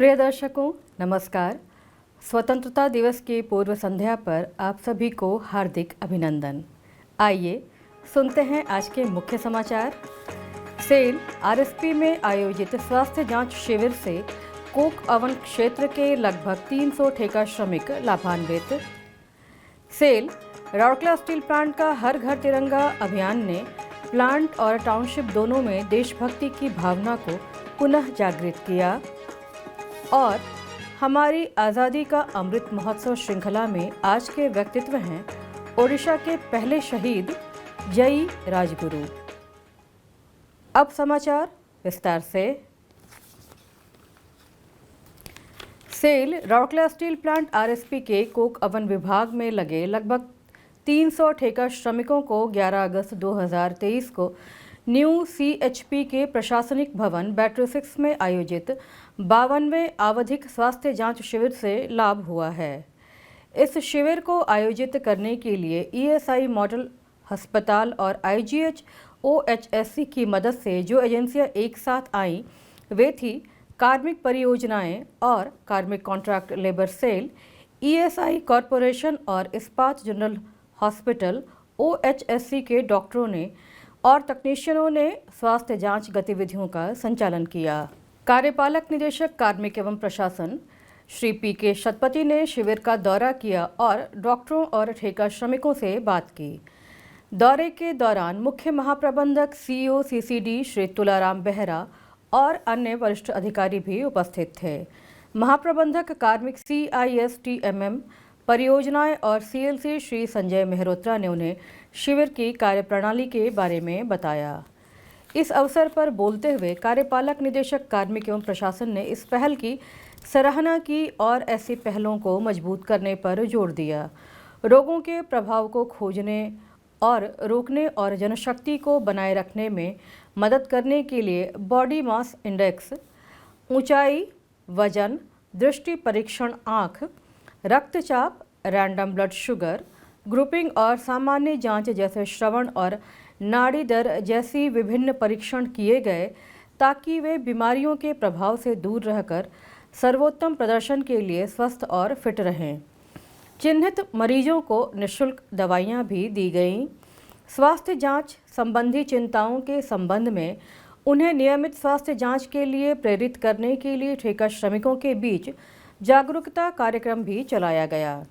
प्रिय दर्शकों, नमस्कार। स्वतंत्रता दिवस की पूर्व संध्या पर आप सभी को हार्दिक अभिनंदन। आइए सुनते हैं आज के मुख्य समाचार। सेल आरएसपी में आयोजित स्वास्थ्य जांच शिविर से कोक ओवन क्षेत्र के लगभग 300 ठेका श्रमिक लाभान्वित। सेल राउरकेला स्टील प्लांट का हर घर तिरंगा अभियान ने प्लांट और टाउनशिप दोनों में देशभक्ति की भावना को पुनः जागृत किया। और हमारी आज़ादी का अमृत महोत्सव श्रृंखला में आज के व्यक्तित्व हैं ओडिशा के पहले शहीद जयी राजगुरु। अब समाचार विस्तार से। SAIL Rourkela steel plant RSP के कोक ओवन विभाग में लगे लगभग 300 ठेका श्रमिकों को 11 अगस्त 2023 को न्यू सीएचपी के प्रशासनिक भवन बैटरी 6 में आयोजित 52वें आवधिक स्वास्थ्य जांच शिविर से लाभ हुआ है। इस शिविर को आयोजित करने के लिए ईएसआई मॉडल अस्पताल और आईजीएच ओएचएससी की मदद से जो एजेंसियां एक साथ आईं वे थी कार्मिक परियोजनाएं और कार्मिक contract labour cell, ESI corporation और इस्पात जनरल हॉस्पिटल ओएचएससी के डॉक्टरों ने और तकनीशियनों ने स्वास्थ्य जांच गतिविधियों का संचालन किया। कार्यपालक निदेशक कार्मिक एवं प्रशासन श्री पीके शतपति ने शिविर का दौरा किया और डॉक्टरों और ठेका श्रमिकों से बात की। दौरे के दौरान मुख्य महाप्रबंधक सीईओ सीसीडी श्री तुलाराम बेहरा और अन्य वरिष्ठ अधिकारी भी उपस्थित थे। महाप्रबंधक कार्मिक CISTMM परियोजनाएं और सीएलसी श्री संजय मेहरोत्रा ने उन्हें शिविर की कार्यप्रणाली के बारे में बताया। इस अवसर पर बोलते हुए कार्यपालक निदेशक कार्मिक एवं प्रशासन ने इस पहल की सराहना की और ऐसी पहलों को मजबूत करने पर जोर दिया। रोगों के प्रभाव को खोजने और रोकने और जनशक्ति को बनाए रखने में मदद करने के लिए बॉडी मास इंडेक्स, ऊंचाई, वजन, दृष्टि परीक्षण आँख, रक्तचाप, रैंडम ब्लड शुगर, ग्रुपिंग और सामान्य जांच जैसे श्रवण और नाड़ी दर जैसी विभिन्न परीक्षण किए गए ताकि वे बीमारियों के प्रभाव से दूर रहकर सर्वोत्तम प्रदर्शन के लिए स्वस्थ और फिट रहें। चिन्हित मरीजों को निःशुल्क दवाइयां भी दी गईं। स्वास्थ्य जांच संबंधी चिंताओं के संबंध में उन्हें नियमित स्वास्थ्य जांच के लिए प्रेरित करने के लिए ठेका श्रमिकों के बीच जागरूकता कार्यक्रम भी चलाया गया।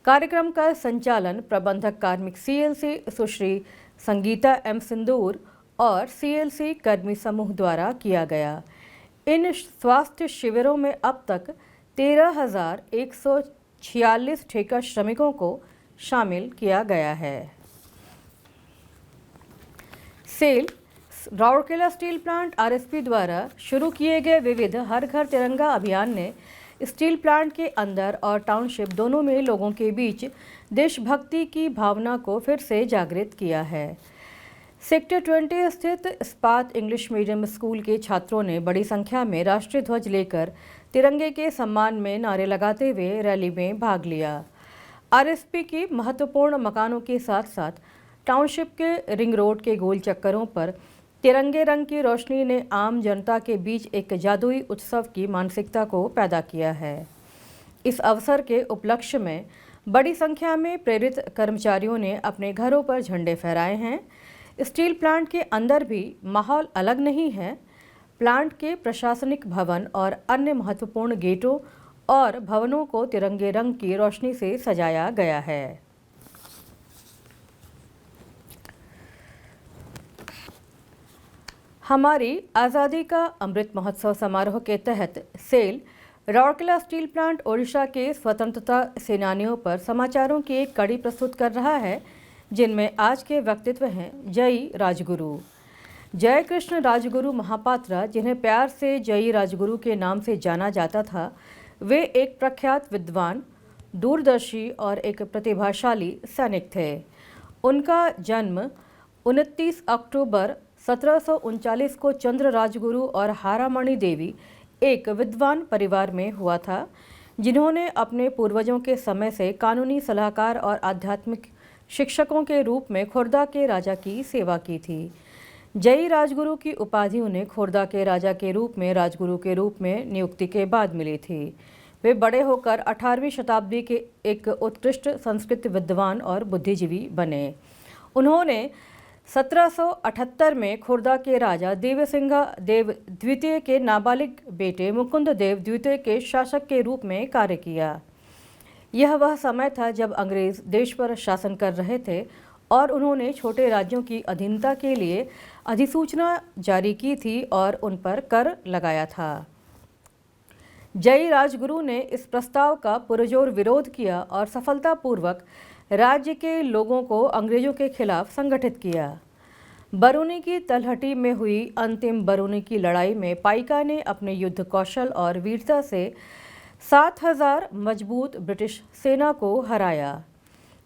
कार्यक्रम का संचालन प्रबंधक कार्मिक सीएलसी सुश्री संगीता एम सिंदूर और सीएलसी कर्मी समूह द्वारा किया गया। इन स्वास्थ्य शिविरों में अब तक 13,146 ठेका श्रमिकों को शामिल किया गया है। SAIL Rourkela steel plant RSP द्वारा शुरू किए गए विविध हर घर तिरंगा अभियान ने स्टील प्लांट के अंदर और टाउनशिप दोनों में लोगों के बीच देशभक्ति की भावना को फिर से जागृत किया है। सेक्टर 20 स्थित इस्पात इंग्लिश मीडियम स्कूल के छात्रों ने बड़ी संख्या में राष्ट्रीय ध्वज लेकर तिरंगे के सम्मान में नारे लगाते हुए रैली में भाग लिया। आरएसपी के महत्वपूर्ण मकानों के साथ साथ टाउनशिप के रिंग रोड के गोल चक्करों पर तिरंगे रंग की रोशनी ने आम जनता के बीच एक जादुई उत्सव की मानसिकता को पैदा किया है। इस अवसर के उपलक्ष्य में बड़ी संख्या में प्रेरित कर्मचारियों ने अपने घरों पर झंडे फहराए हैं। स्टील प्लांट के अंदर भी माहौल अलग नहीं है। प्लांट के प्रशासनिक भवन और अन्य महत्वपूर्ण गेटों और भवनों को तिरंगे रंग की रोशनी से सजाया गया है। हमारी आज़ादी का अमृत महोत्सव समारोह के तहत सेल राउरकेला स्टील प्लांट ओडिशा के स्वतंत्रता सेनानियों पर समाचारों की एक कड़ी प्रस्तुत कर रहा है, जिनमें आज के व्यक्तित्व हैं जयी राजगुरु। जय कृष्ण राजगुरु महापात्रा, जिन्हें प्यार से जयी राजगुरु के नाम से जाना जाता था, वे एक प्रख्यात विद्वान, दूरदर्शी और एक प्रतिभाशाली सैनिक थे। उनका जन्म 29 अक्टूबर 1739 को चंद्र राजगुरु और हारामणि देवी एक विद्वान परिवार में हुआ था, जिन्होंने अपने पूर्वजों के समय से कानूनी सलाहकार और आध्यात्मिक शिक्षकों के रूप में खुर्दा के राजा की सेवा की थी। जयी राजगुरु की उपाधि उन्हें खोरदा के राजा के रूप में राजगुरु के रूप में नियुक्ति के बाद मिली थी। वे बड़े होकर 18वीं शताब्दी के एक उत्कृष्ट संस्कृत विद्वान और बुद्धिजीवी बने। उन्होंने 1778 में खोरदा के राजा देवसिंघा देव द्वितीय के नाबालिग बेटे मुकुंद देव द्वितीय के शासक के रूप में कार्य किया। यह वह समय था जब अंग्रेज देश पर शासन कर रहे थे और उन्होंने छोटे राज्यों की अधीनता के लिए अधिसूचना जारी की थी और उन पर कर लगाया था। जयी राजगुरु ने इस प्रस्ताव का पुरजोर विरोध किया और सफलतापूर्वक राज्य के लोगों को अंग्रेजों के खिलाफ संगठित किया। बरूनी की तलहटी में हुई अंतिम बरूनी की लड़ाई में पाइका ने अपने युद्ध कौशल और वीरता से 7000 मजबूत ब्रिटिश सेना को हराया।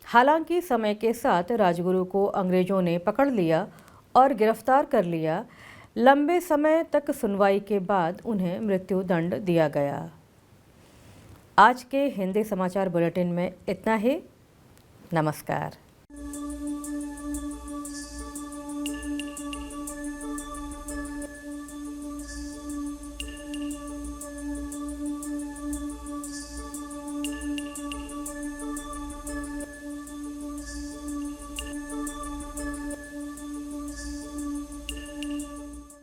हालांकि समय के साथ राजगुरु को अंग्रेजों ने पकड़ लिया और गिरफ्तार कर लिया। लंबे समय तक सुनवाई के बाद उन्हें मृत्यु दंड दिया गया। आज के हिंदी समाचार बुलेटिन में इतना ही। नमस्कार।